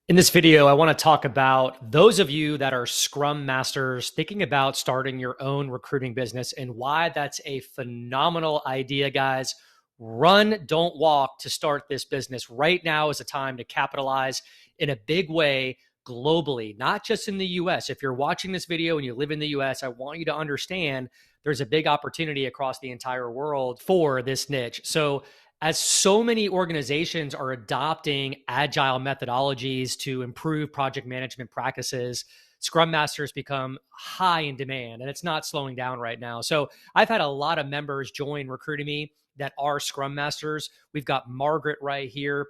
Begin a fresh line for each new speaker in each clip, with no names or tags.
In this video, I want to talk about those of you that are Scrum Masters thinking about starting your own recruiting business and why that's a phenomenal idea, guys. Run, don't walk to start this business. Right now is a time to capitalize in a big way globally, not just in the US. If you're watching this video and you live in the US, I want you to understand there's a big opportunity across the entire world for this niche. So as so many organizations are adopting agile methodologies to improve project management practices, Scrum Masters become high in demand, and it's not slowing down right now. So I've had a lot of members join Recruitemy that are Scrum Masters. We've got Margaret right here.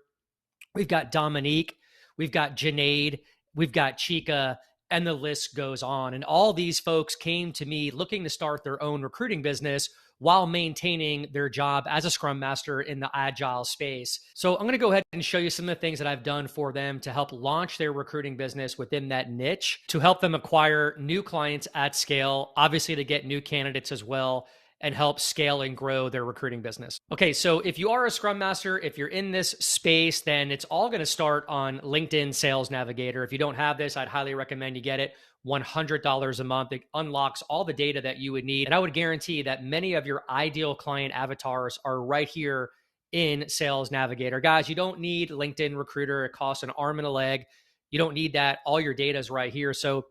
We've got Dominique. We've got Janaid. We've got Chica, and the list goes on. And all these folks came to me looking to start their own recruiting business while maintaining their job as a Scrum Master in the agile space. So I'm going to go ahead and show you some of the things that I've done for them to help launch their recruiting business within that niche, to help them acquire new clients at scale, obviously to get new candidates as well, and help scale and grow their recruiting business. Okay, so if you are a Scrum Master, if you're in this space, then it's all going to start on LinkedIn Sales Navigator. If you don't have this, I'd highly recommend you get it. $100 a month. It unlocks all the data that you would need. And I would guarantee that many of your ideal client avatars are right here in Sales Navigator. Guys, you don't need LinkedIn Recruiter. It costs an arm and a leg. You don't need that. All your data is right here. So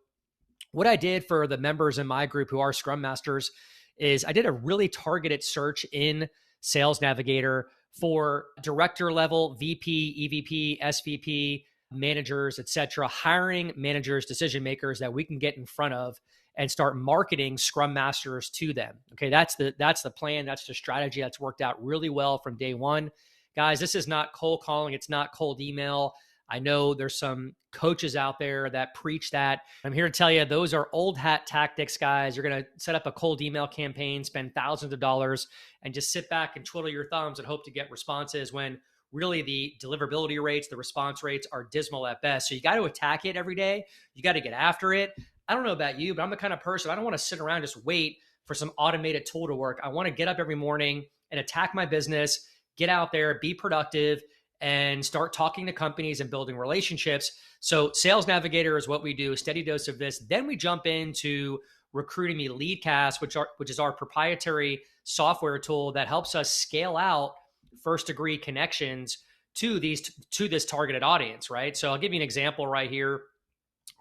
what I did for the members in my group who are Scrum Masters is I did a really targeted search in Sales Navigator for director level, VP, EVP, SVP, managers, etc., hiring managers, decision makers that we can get in front of and start marketing Scrum Masters to them. Okay, that's the plan. That's the strategy that's worked out really well from day one. Guys, this is not cold calling. It's not cold email. I know there's some coaches out there that preach that. I'm here to tell you those are old hat tactics, guys. You're going to set up a cold email campaign, spend thousands of dollars, and just sit back and twiddle your thumbs and hope to get responses when really the deliverability rates, the response rates are dismal at best. So you got to attack it every day. You got to get after it. I don't know about you, but I'm the kind of person, I don't want to sit around just wait for some automated tool to work. I want to get up every morning and attack my business, get out there, be productive, and start talking to companies and building relationships. So Sales Navigator is what we do, a steady dose of this. Then we jump into Recruitemy Leadcast, which is our proprietary software tool that helps us scale out first degree connections to this targeted audience, right? So I'll give you an example right here.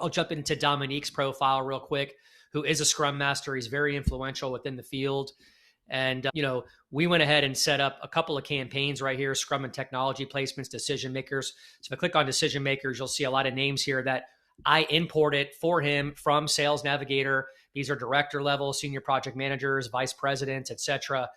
I'll jump into Dominique's profile real quick, who is a Scrum Master. He's very influential within the field. And, we went ahead and set up a couple of campaigns right here, Scrum and technology placements, decision makers. So if I click on decision makers, you'll see a lot of names here that I imported for him from Sales Navigator. These are director level, senior project managers, vice presidents, etc.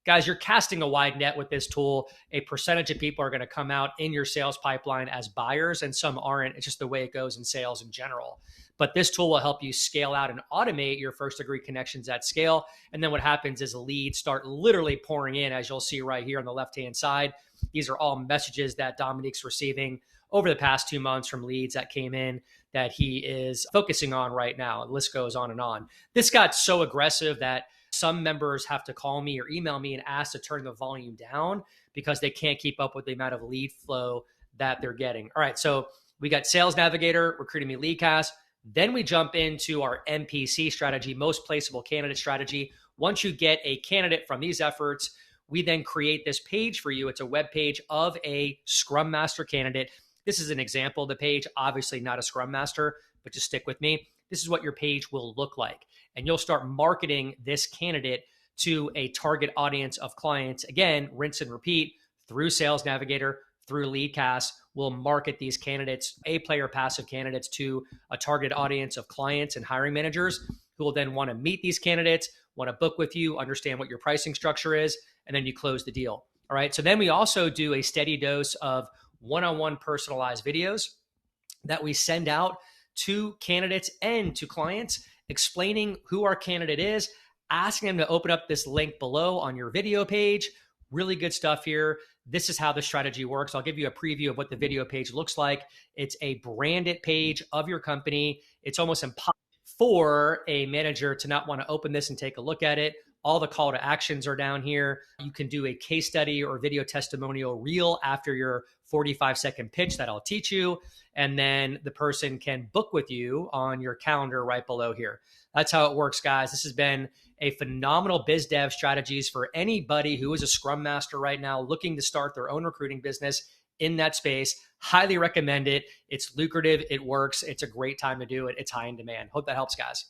Guys, you're casting a wide net with this tool. A percentage of people are going to come out in your sales pipeline as buyers, and some aren't. It's just the way it goes in sales in general. But this tool will help you scale out and automate your first degree connections at scale. And then what happens is leads start literally pouring in, as you'll see right here on the left-hand side. These are all messages that Dominique's receiving over the past 2 months from leads that came in that he is focusing on right now. The list goes on and on. This got so aggressive that some members have to call me or email me and ask to turn the volume down because they can't keep up with the amount of lead flow that they're getting. All right, so we got Sales Navigator, Recruitemy Leadcast. Then we jump into our MPC strategy, most placeable candidate strategy. Once you get a candidate from these efforts, we then create this page for you. It's a web page of a Scrum Master candidate. This is an example of the page, obviously not a Scrum Master, but just stick with me. This is what your page will look like. And you'll start marketing this candidate to a target audience of clients. Again, rinse and repeat through Sales Navigator, through Leadcast. We'll market these candidates, A-player passive candidates, to a target audience of clients and hiring managers who will then want to meet these candidates, want to book with you, understand what your pricing structure is, and then you close the deal. All right. So then we also do a steady dose of one-on-one personalized videos that we send out to candidates and to clients, explaining who our candidate is, asking them to open up this link below on your video page. Really good stuff here. This is how the strategy works. I'll give you a preview of what the video page looks like. It's a branded page of your company. It's almost impossible for a manager to not want to open this and take a look at it. All the call to actions are down here. You can do a case study or video testimonial reel after your 45-second pitch that I'll teach you. And then the person can book with you on your calendar right below here. That's how it works, guys. This has been a phenomenal biz dev strategies for anybody who is a Scrum Master right now looking to start their own recruiting business in that space. Highly recommend it. It's lucrative. It works. It's a great time to do it. It's high in demand. Hope that helps, guys.